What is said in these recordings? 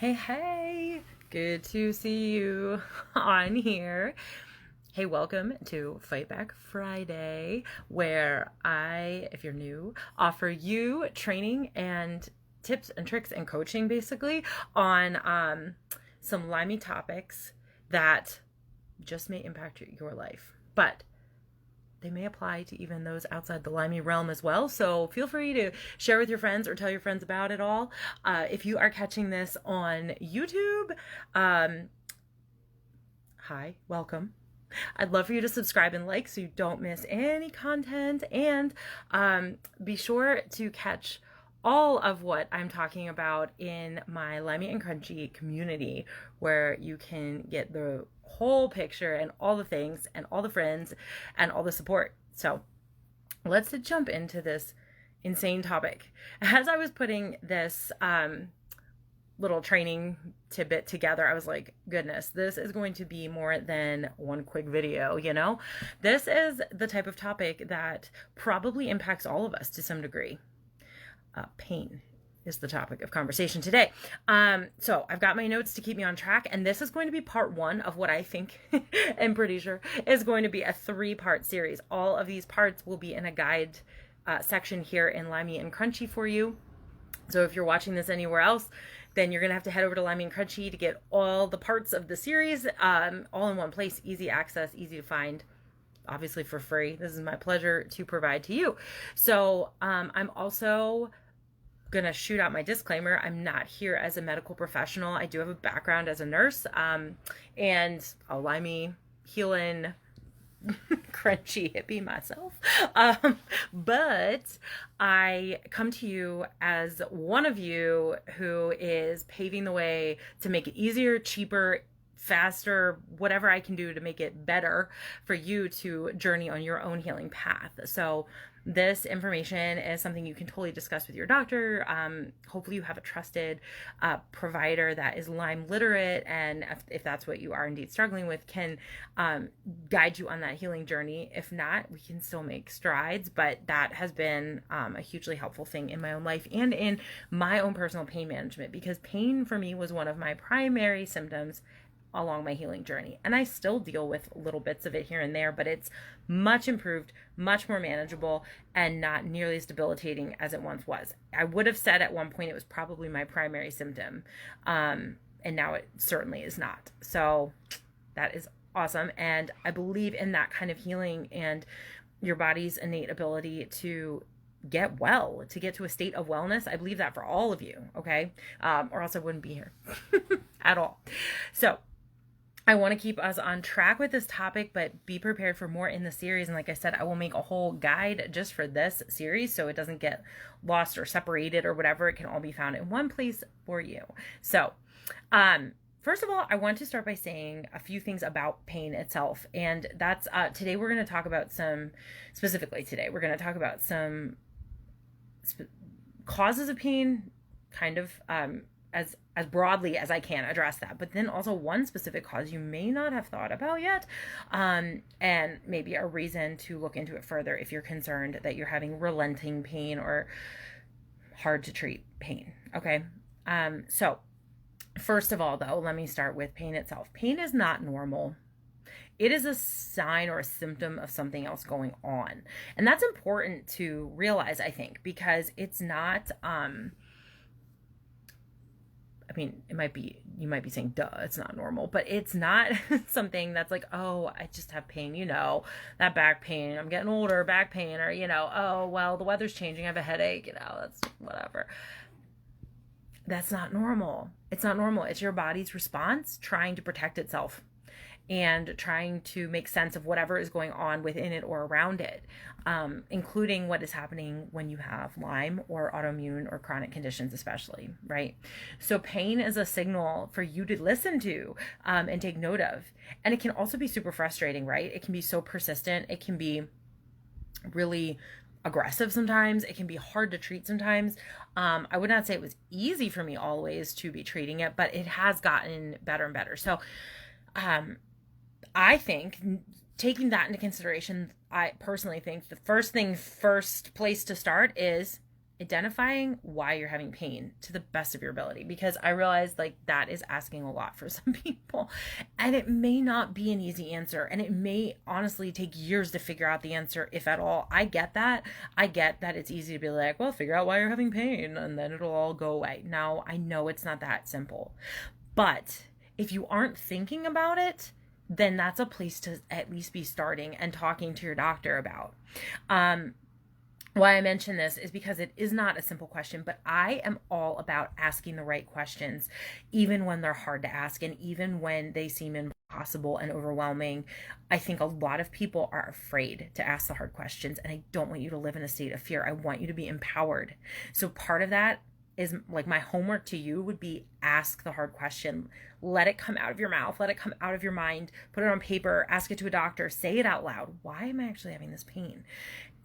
Hey, hey, good to see you on here. Hey, welcome to Fight Back Friday, where I, if you're new, offer you training and tips and tricks and coaching basically on some limey topics that just may impact your life. But they may apply to even those outside the limey realm as well. So feel free to share with your friends or tell your friends about it all. If you are catching this on YouTube, hi, welcome. I'd love for you to subscribe and like so you don't miss any content. And be sure to catch all of what I'm talking about in my Limey and Crunchy community, where you can get the whole picture and all the things and all the friends and all the support. So let's jump into this insane topic. As I was putting this little training tidbit together, I was like, goodness, this is going to be more than one quick video, you know? This is the type of topic that probably impacts all of us to some degree. Pain is the topic of conversation today. So I've got my notes to keep me on track, and this is going to be part one of what I think I'm pretty sure is going to be a 3-part series. All of these parts will be in a guide section here in Limey and Crunchy for you. So if you're watching this anywhere else, then you're going to have to head over to Limey and Crunchy to get all the parts of the series all in one place. Easy access, easy to find, obviously for free. This is my pleasure to provide to you. So I'm also going to shoot out my disclaimer. I'm not here as a medical professional. I do have a background as a nurse and a Limey, healing, crunchy hippie myself. But I come to you as one of you who is paving the way to make it easier, cheaper, faster, whatever I can do to make it better for you to journey on your own healing path. So this information is something you can totally discuss with your doctor. Hopefully you have a trusted provider that is Lyme literate, and if that's what you are indeed struggling with, can guide you on that healing journey. If not, we can still make strides, but that has been a hugely helpful thing in my own life and in my own personal pain management, because pain for me was one of my primary symptoms along my healing journey. And I still deal with little bits of it here and there, but it's much improved, much more manageable, and not nearly as debilitating as it once was. I would have said at one point it was probably my primary symptom, and now it certainly is not. So that is awesome. And I believe in that kind of healing and your body's innate ability to get well, to get to a state of wellness. I believe that for all of you, okay? Or else I wouldn't be here at all. So I want to keep us on track with this topic, but be prepared for more in the series. And like I said, I will make a whole guide just for this series so it doesn't get lost or separated or whatever. It can all be found in one place for you. So, first of all, I want to start by saying a few things about pain itself. And that's, today we're going to talk about some causes of pain, kind of, as broadly as I can address that, but then also one specific cause you may not have thought about yet, and maybe a reason to look into it further if you're concerned that you're having relenting pain or hard to treat pain. Okay. So first of all, though, let me start with pain itself. Pain is not normal. It is a sign or a symptom of something else going on. And that's important to realize, I think, because it's not, I mean, you might be saying, duh, it's not normal, but it's not something that's like, oh, I just have pain, that back pain, I'm getting older, back pain, or, oh, well, the weather's changing, I have a headache, that's whatever. That's not normal. It's not normal. It's your body's response trying to protect itself and trying to make sense of whatever is going on within it or around it, including what is happening when you have Lyme or autoimmune or chronic conditions especially, right? So pain is a signal for you to listen to and take note of. And it can also be super frustrating, right? It can be so persistent. It can be really aggressive sometimes. It can be hard to treat sometimes. I would not say it was easy for me always to be treating it, but it has gotten better and better. So, I think taking that into consideration, I personally think the first place to start is identifying why you're having pain to the best of your ability, because I realize like that is asking a lot for some people, and it may not be an easy answer, and it may honestly take years to figure out the answer, if at all. I get that. I get that it's easy to be like, well, figure out why you're having pain and then it'll all go away. Now, I know it's not that simple, but if you aren't thinking about it, then that's a place to at least be starting and talking to your doctor about. Why I mention this is because it is not a simple question, but I am all about asking the right questions, even when they're hard to ask and even when they seem impossible and overwhelming. I think a lot of people are afraid to ask the hard questions, and I don't want you to live in a state of fear. I want you to be empowered. So part of that is like my homework to you would be ask the hard question. Let it come out of your mouth. Let it come out of your mind. Put it on paper. Ask it to a doctor. Say it out loud. Why am I actually having this pain?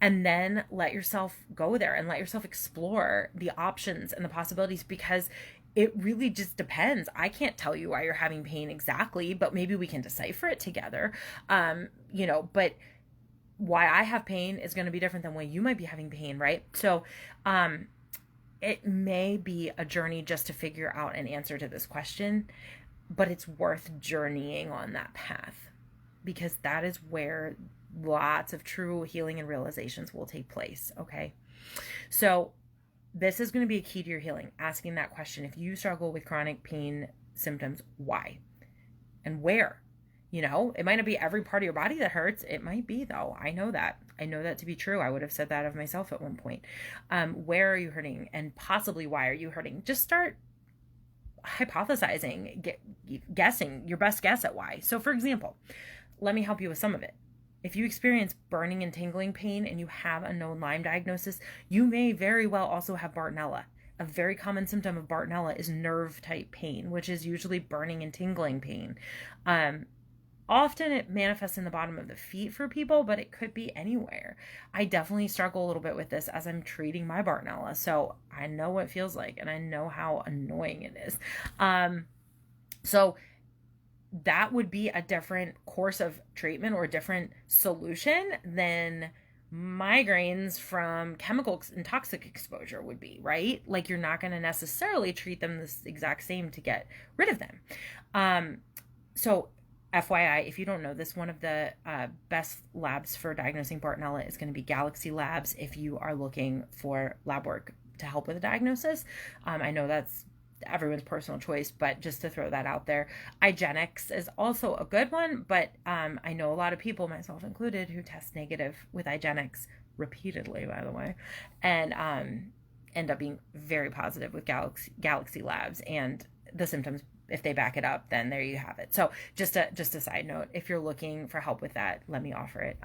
And then let yourself go there and let yourself explore the options and the possibilities, because it really just depends. I can't tell you why you're having pain exactly, but maybe we can decipher it together. But why I have pain is going to be different than why you might be having pain, right? So, it may be a journey just to figure out an answer to this question, but it's worth journeying on that path, because that is where lots of true healing and realizations will take place. Okay. So this is going to be a key to your healing. Asking that question. If you struggle with chronic pain symptoms, why and where? It might not be every part of your body that hurts. It might be, though. I know that to be true. I would have said that of myself at one point. Where are you hurting, and possibly why are you hurting? Just start hypothesizing, guessing your best guess at why. So for example, let me help you with some of it. If you experience burning and tingling pain and you have a known Lyme diagnosis, you may very well also have Bartonella. A very common symptom of Bartonella is nerve type pain, which is usually burning and tingling pain. Often it manifests in the bottom of the feet for people, but it could be anywhere. I definitely struggle a little bit with this as I'm treating my Bartonella, so I know what it feels like and I know how annoying it is. So that would be a different course of treatment or a different solution than migraines from chemical and toxic exposure would be, right? Like, you're not going to necessarily treat them the exact same to get rid of them. So FYI, if you don't know this, one of the best labs for diagnosing Bartonella is going to be Galaxy Labs if you are looking for lab work to help with a diagnosis. I know that's everyone's personal choice, but just to throw that out there. IGeneX is also a good one, but I know a lot of people, myself included, who test negative with IGeneX repeatedly, by the way, and end up being very positive with Galaxy Labs, and the symptoms, if they back it up, then there you have it. So just a side note, if you're looking for help with that, let me offer it.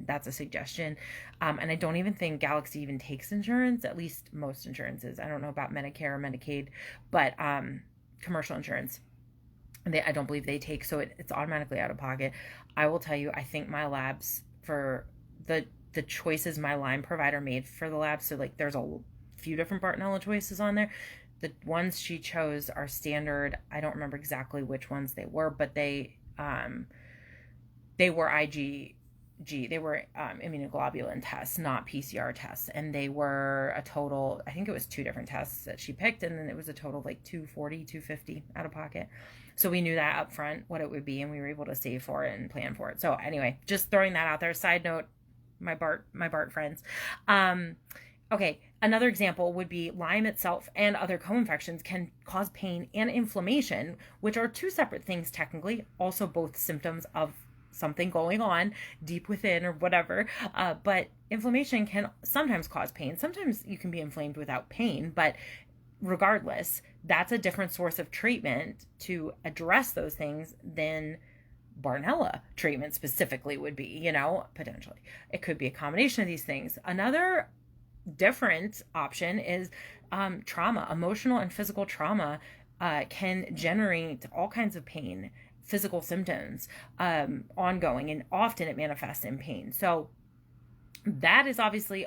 That's a suggestion. And I don't even think Galaxy even takes insurance, at least most insurances. I don't know about Medicare or Medicaid, but commercial insurance, I don't believe they take, so it's automatically out of pocket. I will tell you, I think my labs, for the choices my Lyme provider made for the labs, so like there's a few different Bartonella choices on there. The ones she chose are standard. I don't remember exactly which ones they were, but they were IgG. They were immunoglobulin tests, not PCR tests. And they were a total, I think it was 2 different tests that she picked. And then it was a total of like $240, $250 out of pocket. So we knew that up front, what it would be, and we were able to save for it and plan for it. So anyway, just throwing that out there. Side note, my Bart friends. Okay, another example would be Lyme itself and other co-infections can cause pain and inflammation, which are 2 separate things technically, also both symptoms of something going on deep within or whatever. But inflammation can sometimes cause pain. Sometimes you can be inflamed without pain, but regardless, that's a different source of treatment to address those things than Bartonella treatment specifically would be, potentially. It could be a combination of these things. Another different option is trauma. Emotional and physical trauma can generate all kinds of pain, physical symptoms, ongoing, and often it manifests in pain. So that is obviously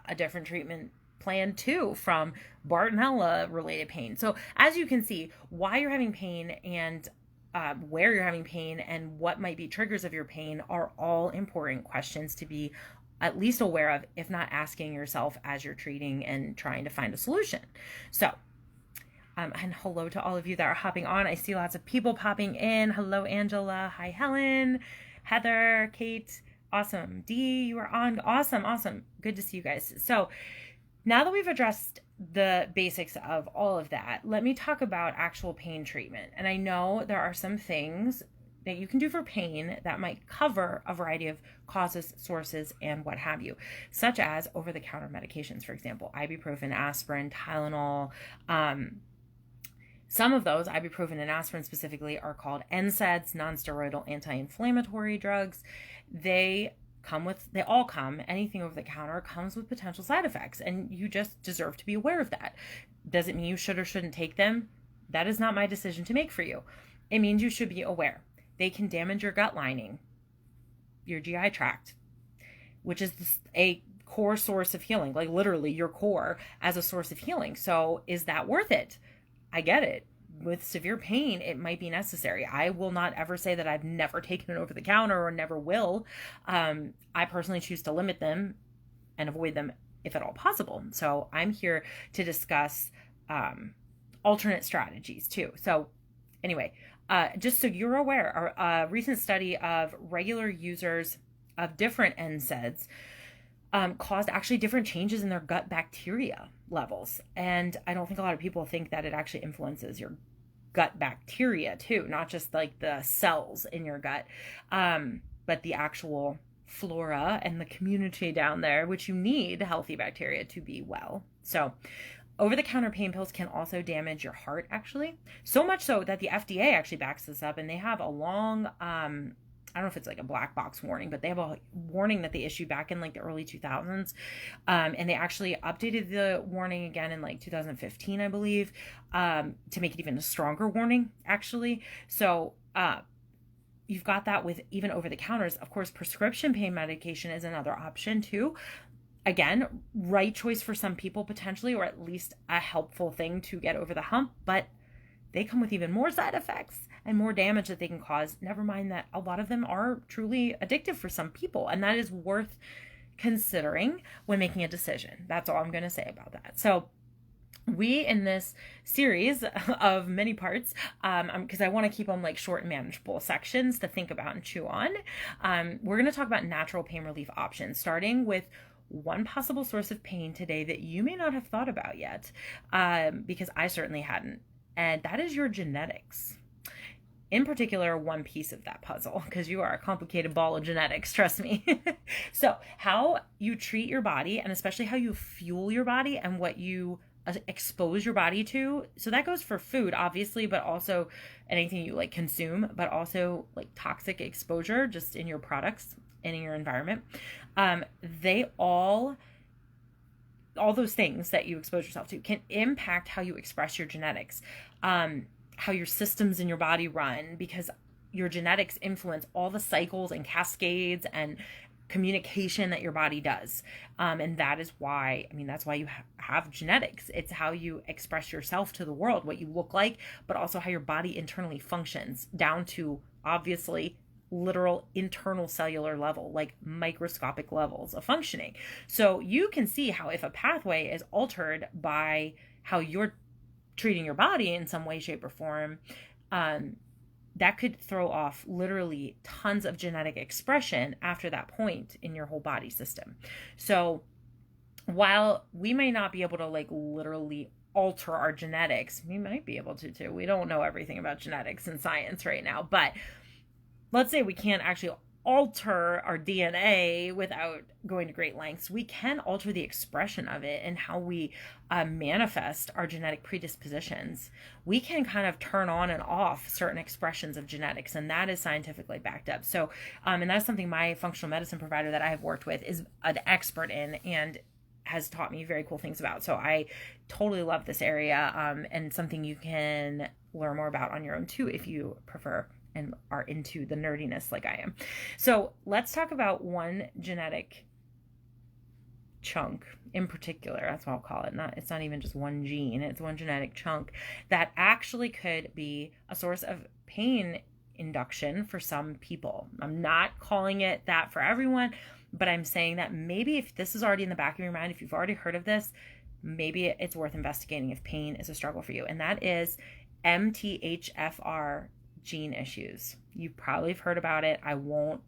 a different treatment plan too from Bartonella related pain. So as you can see, why you're having pain and where you're having pain and what might be triggers of your pain are all important questions to be at least aware of, if not asking yourself as you're treating and trying to find a solution. So, and hello to all of you that are hopping on. I see lots of people popping in. Hello, Angela. Hi, Helen, Heather, Kate. Awesome. Dee, you are on. Awesome. Awesome. Good to see you guys. So now that we've addressed the basics of all of that, let me talk about actual pain treatment. And I know there are some things that you can do for pain that might cover a variety of causes, sources, and what have you, such as over-the-counter medications, for example, ibuprofen, aspirin, Tylenol. Some of those, ibuprofen and aspirin specifically, are called NSAIDs, non-steroidal anti-inflammatory drugs. Anything over the counter comes with potential side effects, and you just deserve to be aware of that. Does it mean you should or shouldn't take them? That is not my decision to make for you. It means you should be aware. They can damage your gut lining, your GI tract, which is a core source of healing, like literally your core as a source of healing. So is that worth it? I get it. With severe pain, it might be necessary. I will not ever say that I've never taken it over the counter or never will. I personally choose to limit them and avoid them if at all possible. So I'm here to discuss alternate strategies too. So anyway, just so you're aware, a recent study of regular users of different NSAIDs caused actually different changes in their gut bacteria levels. And I don't think a lot of people think that it actually influences your gut bacteria too, not just like the cells in your gut, but the actual flora and the community down there, which you need healthy bacteria to be well. So over-the-counter pain pills can also damage your heart, actually. So much so that the FDA actually backs this up, and they have a long, I don't know if it's like a black box warning, but they have a warning that they issued back in like the early 2000s. And they actually updated the warning again in like 2015, I believe, to make it even a stronger warning, actually. So you've got that with even over the counters. Of course, prescription pain medication is another option too. Again, right choice for some people potentially, or at least a helpful thing to get over the hump, but they come with even more side effects and more damage that they can cause. Never mind that a lot of them are truly addictive for some people, and that is worth considering when making a decision. That's all I'm going to say about that. So we, in this series of many parts, because I want to keep them like short and manageable sections to think about and chew on, we're going to talk about natural pain relief options, starting with one possible source of pain today that you may not have thought about yet, because I certainly hadn't, and that is your genetics. In particular, one piece of that puzzle, because you are a complicated ball of genetics, trust me. So how you treat your body, and especially how you fuel your body and what you expose your body to. So that goes for food, obviously, but also anything you like consume, but also like toxic exposure just in your products and in your environment. They all those things that you expose yourself to can impact how you express your genetics, how your systems in your body run, because your genetics influence all the cycles and cascades and communication that your body does. And that is why, that's why you have genetics. It's how you express yourself to the world, what you look like, but also how your body internally functions, down to obviously literal internal cellular level, like microscopic levels of functioning. So you can see how if a pathway is altered by how you're treating your body in some way, shape, or form, that could throw off literally tons of genetic expression after that point in your whole body system. So while we may not be able to like literally alter our genetics, we might be able to too. We don't know everything about genetics and science right now, but let's say we can't actually alter our DNA without going to great lengths. We can alter the expression of it and how we manifest our genetic predispositions. We can kind of turn on and off certain expressions of genetics, and that is scientifically backed up. So, and that's something my functional medicine provider that I have worked with is an expert in and has taught me very cool things about. So I totally love this area, and something you can learn more about on your own too, if you prefer and are into the nerdiness like I am. So let's talk about one genetic chunk in particular. That's what I'll call it. It's not even just one gene. It's one genetic chunk that actually could be a source of pain induction for some people. I'm not calling it that for everyone. but I'm saying that maybe if this is already in the back of your mind, if you've already heard of this, maybe it's worth investigating if pain is a struggle for you. And that is MTHFR gene issues. You probably have heard about it. I won't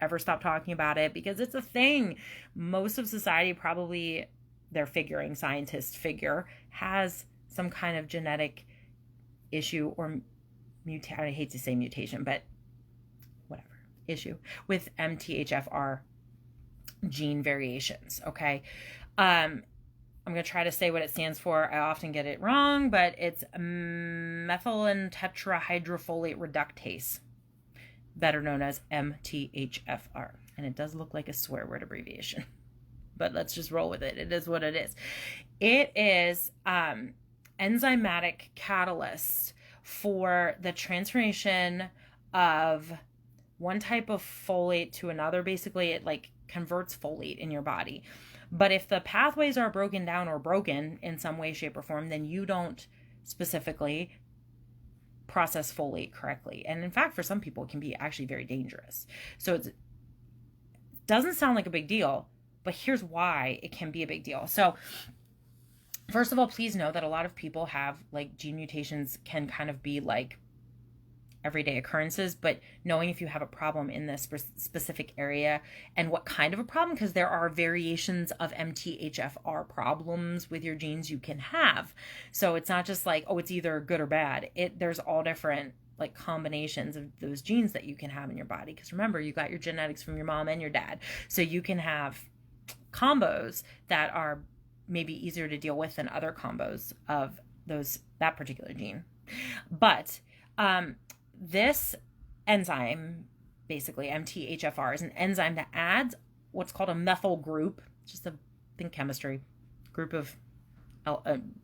ever stop talking about it because it's a thing. Most of society probably, they're figuring, scientists figure, has some kind of genetic issue or I hate to say mutation, but whatever, issue with MTHFR gene variations. Okay. I'm going to try to say what it stands for. I often get it wrong, but it's methylene tetrahydrofolate reductase, better known as MTHFR. And it does look like a swear word abbreviation, but let's just roll with it. It is what it is. It is enzymatic catalyst for the transformation of one type of folate to another. Basically, it like converts folate in your body. But if the pathways are broken down or broken in some way, shape, or form, then you don't specifically process folate correctly. And in fact, for some people, it can be actually very dangerous. So it doesn't sound like a big deal, but here's why it can be a big deal. So first of all, please know that a lot of people have like gene mutations can kind of be like everyday occurrences, but knowing if you have a problem in this specific area and what kind of a problem, because there are variations of MTHFR problems with your genes you can have. So it's not just like, oh, it's either good or bad. There's all different like combinations of those genes that you can have in your body. Because remember, you got your genetics from your mom and your dad. So you can have combos that are maybe easier to deal with than other combos of that particular gene. But this enzyme, basically MTHFR, is an enzyme that adds what's called a methyl group, just think chemistry, group of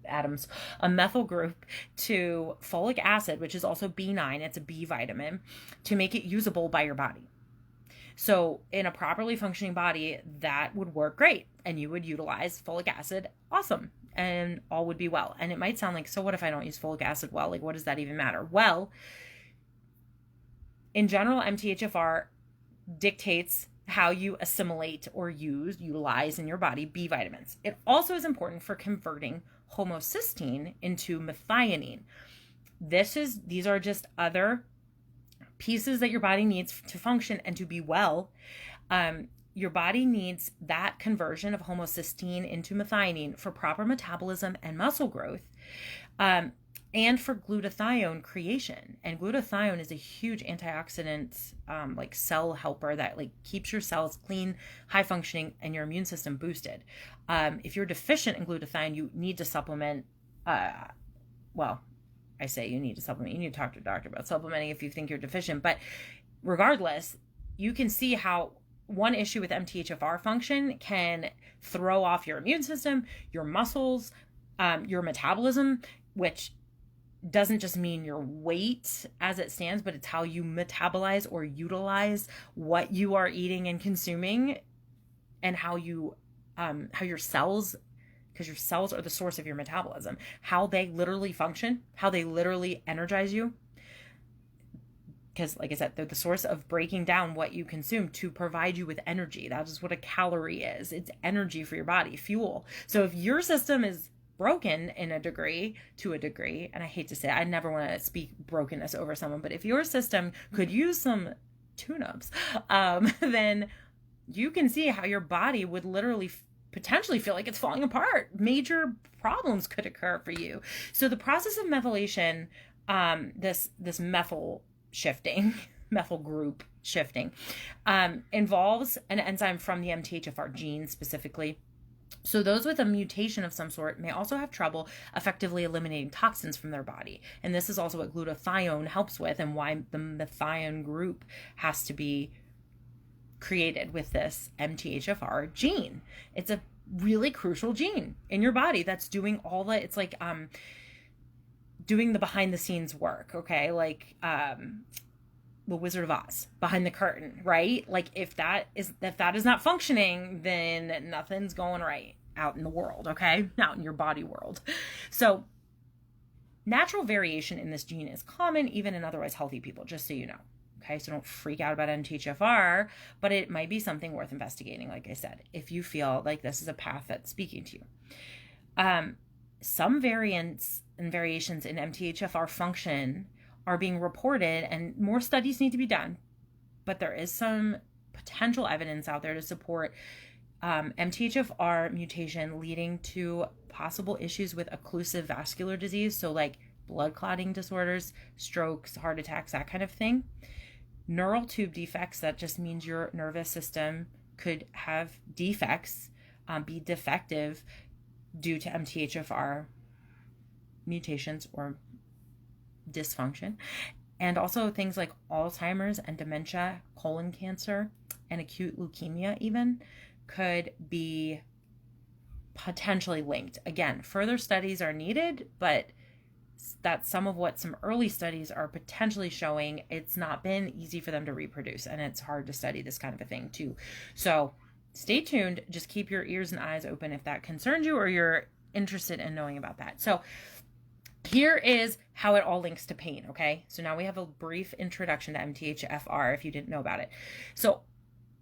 atoms, a methyl group to folic acid, which is also B9, it's a B vitamin, to make it usable by your body. So in a properly functioning body, that would work great, and you would utilize folic acid, awesome, and all would be well. And it might sound like, so what if I don't use folic acid well? Like, what does that even matter? Well, in general, MTHFR dictates how you assimilate or utilize in your body B vitamins. It also is important for converting homocysteine into methionine. These are just other pieces that your body needs to function and to be well. Your body needs that conversion of homocysteine into methionine for proper metabolism and muscle growth. And for glutathione creation. And glutathione is a huge antioxidant, like cell helper that like keeps your cells clean, high functioning, and your immune system boosted. If you're deficient in glutathione, you need to supplement. I say you need to supplement. You need to talk to a doctor about supplementing if you think you're deficient. But regardless, you can see how one issue with MTHFR function can throw off your immune system, your muscles, your metabolism, which doesn't just mean your weight as it stands, but it's how you metabolize or utilize what you are eating and consuming, and how your cells, because your cells are the source of your metabolism, how they literally function, how they literally energize you. Because like I said, they're the source of breaking down what you consume to provide you with energy. That is what a calorie is. It's energy for your body, fuel. So if your system is broken to a degree, and I hate to say it, I never want to speak brokenness over someone, but if your system could use some tune-ups, then you can see how your body would literally potentially feel like it's falling apart. Major problems could occur for you. So the process of methylation, this methyl shifting, methyl group shifting, involves an enzyme from the MTHFR gene specifically. So those with a mutation of some sort may also have trouble effectively eliminating toxins from their body. And this is also what glutathione helps with, and why the methionine group has to be created with this MTHFR gene. It's a really crucial gene in your body that's doing all the, it's like doing the behind the scenes work, okay? Like the Wizard of Oz, behind the curtain, right? Like if that is not functioning, then nothing's going right out in the world, okay? Out in your body world. So natural variation in this gene is common even in otherwise healthy people, just so you know. Okay, so don't freak out about MTHFR, but it might be something worth investigating, like I said, if you feel like this is a path that's speaking to you. Some variants and variations in MTHFR function are being reported, and more studies need to be done, but there is some potential evidence out there to support MTHFR mutation leading to possible issues with occlusive vascular disease, so like blood clotting disorders, strokes, heart attacks, that kind of thing. Neural tube defects, that just means your nervous system could have defects, be defective due to MTHFR mutations or dysfunction. And also things like Alzheimer's and dementia, colon cancer, and acute leukemia even could be potentially linked. Again, further studies are needed, but that's some of what some early studies are potentially showing. It's not been easy for them to reproduce, and it's hard to study this kind of a thing too. So stay tuned. Just keep your ears and eyes open if that concerns you or you're interested in knowing about that. So here is how it all links to pain, okay? So now we have a brief introduction to MTHFR if you didn't know about it. So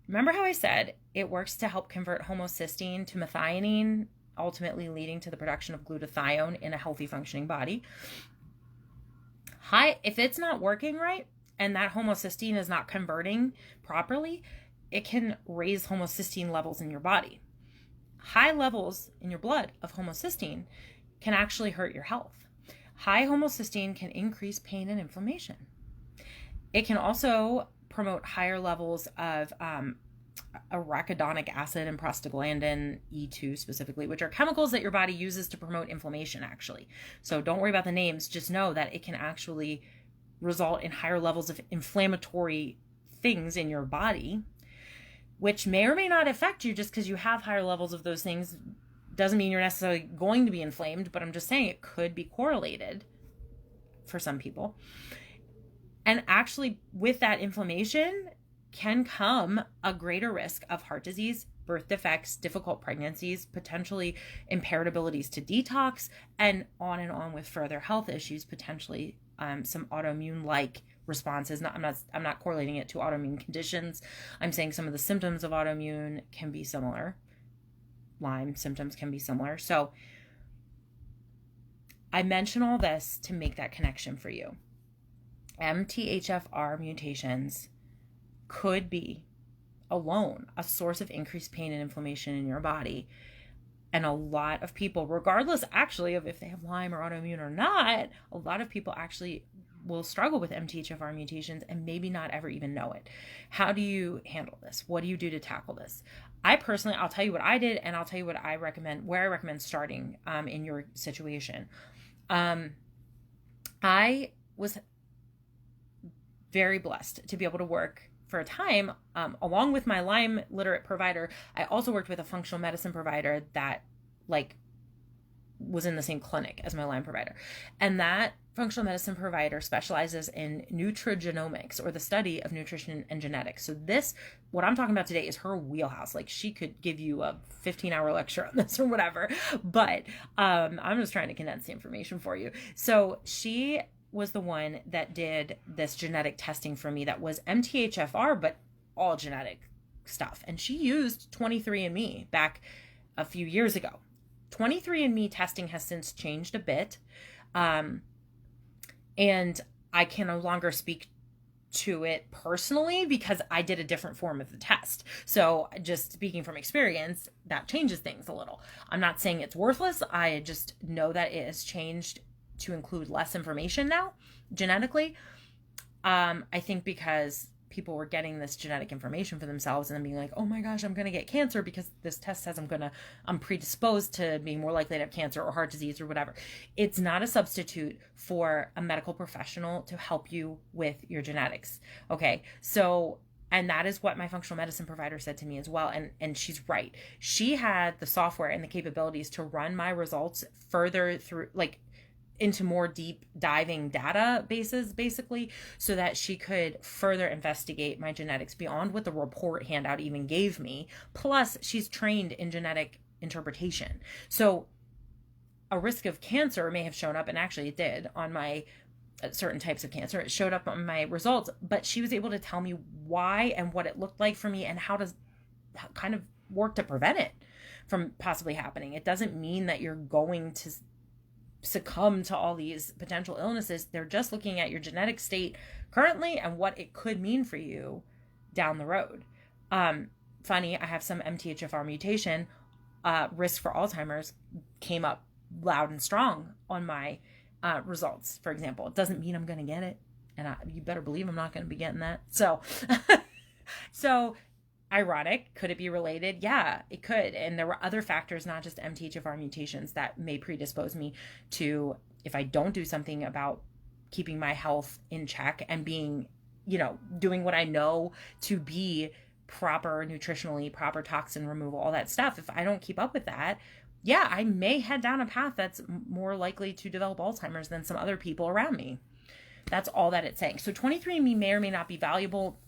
remember how I said it works to help convert homocysteine to methionine, ultimately leading to the production of glutathione in a healthy functioning body. If it's not working right and that homocysteine is not converting properly, it can raise homocysteine levels in your body. High levels in your blood of homocysteine can actually hurt your health. High homocysteine can increase pain and inflammation. It can also promote higher levels of arachidonic acid and prostaglandin E2 specifically, which are chemicals that your body uses to promote inflammation actually. So don't worry about the names, just know that it can actually result in higher levels of inflammatory things in your body, which may or may not affect you. Just because you have higher levels of those things doesn't mean you're necessarily going to be inflamed, but I'm just saying it could be correlated for some people. And actually with that inflammation can come a greater risk of heart disease, birth defects, difficult pregnancies, potentially impaired abilities to detox, and on with further health issues, potentially some autoimmune-like responses. I'm not correlating it to autoimmune conditions. I'm saying some of the symptoms of autoimmune can be similar. Lyme symptoms can be similar. So I mention all this to make that connection for you. MTHFR mutations could be alone a source of increased pain and inflammation in your body. And a lot of people, regardless actually of if they have Lyme or autoimmune or not, a lot of people actually will struggle with MTHFR mutations and maybe not ever even know it. How do you handle this? What do you do to tackle this? I personally, I'll tell you what I did, and I'll tell you what I recommend, where I recommend starting in your situation. I was very blessed to be able to work for a time, along with my Lyme literate provider. I also worked with a functional medicine provider that was in the same clinic as my Lyme provider. And that functional medicine provider specializes in nutrigenomics, or the study of nutrition and genetics. So what I'm talking about today is her wheelhouse. She could give you a 15-hour lecture on this or whatever, but I'm just trying to condense the information for you. So she was the one that did this genetic testing for me that was MTHFR, but all genetic stuff. And she used 23andMe back a few years ago. 23andMe testing has since changed a bit. And I can no longer speak to it personally because I did a different form of the test. So just speaking from experience, that changes things a little. I'm not saying it's worthless. I just know that it has changed to include less information now genetically. I think because people were getting this genetic information for themselves and then being like, oh my gosh, I'm going to get cancer because this test says I'm predisposed to being more likely to have cancer or heart disease or whatever. It's not a substitute for a medical professional to help you with your genetics. Okay. So, and that is what my functional medicine provider said to me as well. And she's right. She had the software and the capabilities to run my results further through, into more deep diving databases, basically, so that she could further investigate my genetics beyond what the report handout even gave me. Plus, she's trained in genetic interpretation. So a risk of cancer may have shown up, and actually it did, on my certain types of cancer. It showed up on my results, but she was able to tell me why and what it looked like for me and how to kind of work to prevent it from possibly happening. It doesn't mean that you're going to succumb to all these potential illnesses. They're just looking at your genetic state currently and what it could mean for you down the road. Funny, I have some MTHFR mutation. Risk for Alzheimer's came up loud and strong on my results, for example. It doesn't mean I'm going to get it. And you better believe I'm not going to be getting that. So, so ironic. Could it be related? Yeah, it could. And there were other factors, not just MTHFR mutations, that may predispose me to, if I don't do something about keeping my health in check and being, doing what I know to be proper nutritionally, proper toxin removal, all that stuff. If I don't keep up with that, yeah, I may head down a path that's more likely to develop Alzheimer's than some other people around me. That's all that it's saying. So 23andMe may or may not be valuable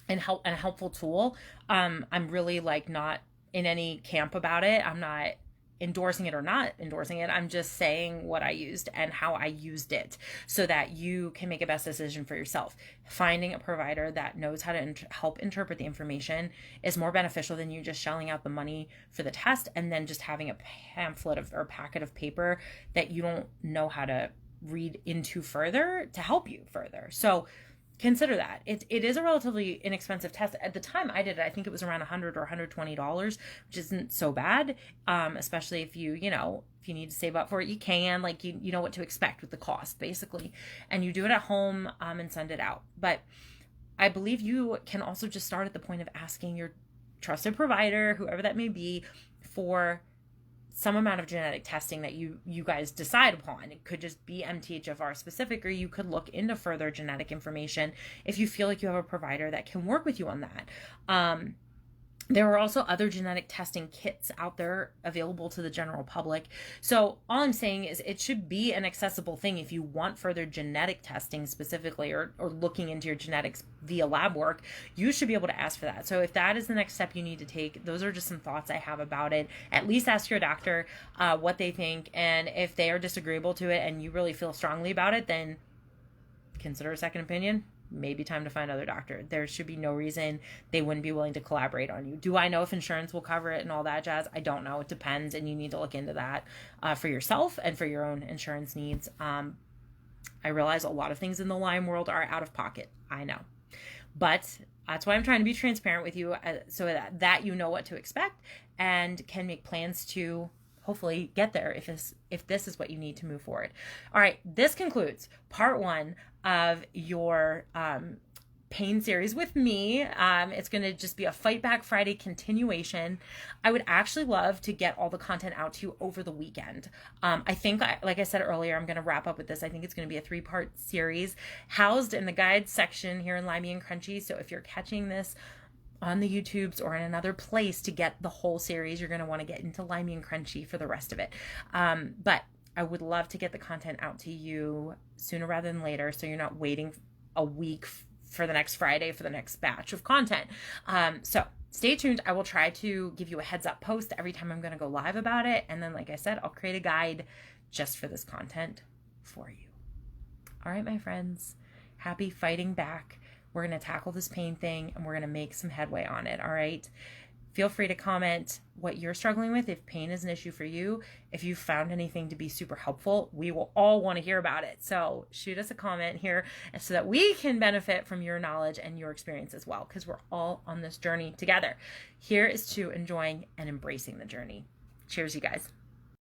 and a helpful tool. I'm really not in any camp about it. I'm not endorsing it or not endorsing it. I'm just saying what I used and how I used it so that you can make a best decision for yourself. Finding a provider that knows how to help interpret the information is more beneficial than you just shelling out the money for the test and then just having a pamphlet or packet of paper that you don't know how to read into further to help you further. So consider that. It is a relatively inexpensive test. At the time I did it, I think it was around $100 or $120, which isn't so bad. Especially if you need to save up for it, you can, you know what to expect with the cost basically. And you do it at home, and send it out. But I believe you can also just start at the point of asking your trusted provider, whoever that may be, for some amount of genetic testing that you guys decide upon. It could just be MTHFR specific, or you could look into further genetic information if you feel like you have a provider that can work with you on that. There are also other genetic testing kits out there available to the general public. So all I'm saying is it should be an accessible thing if you want further genetic testing specifically, or looking into your genetics via lab work. You should be able to ask for that. So if that is the next step you need to take, those are just some thoughts I have about it. At least ask your doctor what they think. And if they are disagreeable to it and you really feel strongly about it, then consider a second opinion. Maybe time to find another doctor. There should be no reason they wouldn't be willing to collaborate on you. Do I know if insurance will cover it and all that jazz? I don't know. It depends, and you need to look into that for yourself and for your own insurance needs. I realize a lot of things in the Lyme world are out of pocket. I know. But that's why I'm trying to be transparent with you so that you know what to expect and can make plans to hopefully get there if this is what you need to move forward. All right, this concludes part 1 of your pain series with me. It's going to just be a Fight Back Friday continuation. I would actually love to get all the content out to you over the weekend. I think, like I said earlier, I'm going to wrap up with this. I think it's going to be a 3-part series housed in the guide section here in Limey and Crunchy. So if you're catching this on the YouTubes or in another place to get the whole series, you're going to want to get into Limey and Crunchy for the rest of it. But I would love to get the content out to you sooner rather than later, so you're not waiting a week for the next Friday for the next batch of content. So stay tuned. I will try to give you a heads up post every time I'm going to go live about it. And then, like I said, I'll create a guide just for this content for you. All right, my friends, happy fighting back. We're going to tackle this pain thing and we're going to make some headway on it. All right. Feel free to comment what you're struggling with if pain is an issue for you. If you found anything to be super helpful, we will all want to hear about it. So shoot us a comment here so that we can benefit from your knowledge and your experience as well, because we're all on this journey together. Here is to enjoying and embracing the journey. Cheers, you guys.